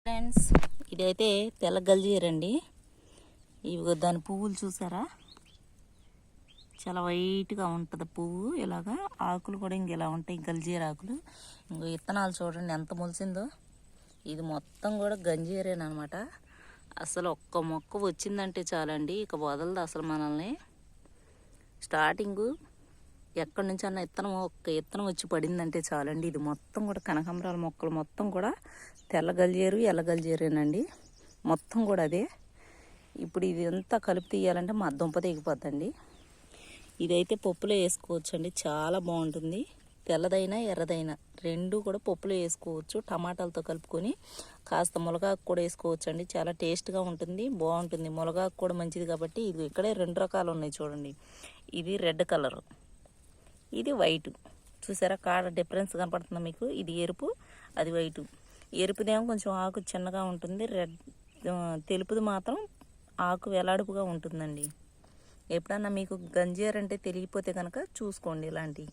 Friends, ఇదైతే తెల్ల గల్జీరండి. ఇవి దాని పువ్వులు చూసారా, చాలా వైట్గా ఉంటుంది పువ్వు. ఇలాగా ఆకులు కూడా ఇలా ఉంటాయి, గల్జీర ఆకులు. ఇంకో విత్తనాలు చూడండి ఎంత మొలిసిందో. ఇది మొత్తం కూడా గంజీరేనమాట. అసలు ఒక్క మొక్క వచ్చిందంటే చాలండి, ఇక వదలదు అసలు మనల్ని. స్టార్టింగు ఎక్కడి నుంచి అన్న ఒక్క విత్తనం వచ్చి పడిందంటే చాలండి. ఇది మొత్తం కూడా కనకాంబరాల మొక్కలు మొత్తం కూడా తెల్ల గల్జేరు ఎల్ల గల్జేరేనండి, మొత్తం కూడా అదే. ఇప్పుడు ఇది అంతా కలిపి తీయాలంటే మా దుంప తెగిపోద్దండి. ఇదైతే పప్పులో వేసుకోవచ్చండి, చాలా బాగుంటుంది. తెల్లదైనా ఎర్రదైనా రెండు కూడా పప్పులో వేసుకోవచ్చు. టమాటాలతో కలుపుకొని కాస్త మునగాకు కూడా వేసుకోవచ్చు అండి, చాలా టేస్ట్గా ఉంటుంది, బాగుంటుంది. మునగాకు కూడా మంచిది కాబట్టి. ఇది ఇక్కడే రెండు రకాలు ఉన్నాయి చూడండి. ఇది రెడ్ కలరు, ఇది వైటు. చూసారా కాడ డిఫరెన్స్ కనపడుతుందా మీకు? ఇది ఎరుపు, అది వైటు. ఎరుపుదేమో కొంచెం ఆకు చిన్నగా ఉంటుంది, తెలుపుది మాత్రం ఆకు వెలాడుపుగా ఉంటుందండి. ఎప్పుడన్నా మీకు గంజీర అంటే తెలియకపోతే కనుక చూసుకోండి ఇలాంటివి.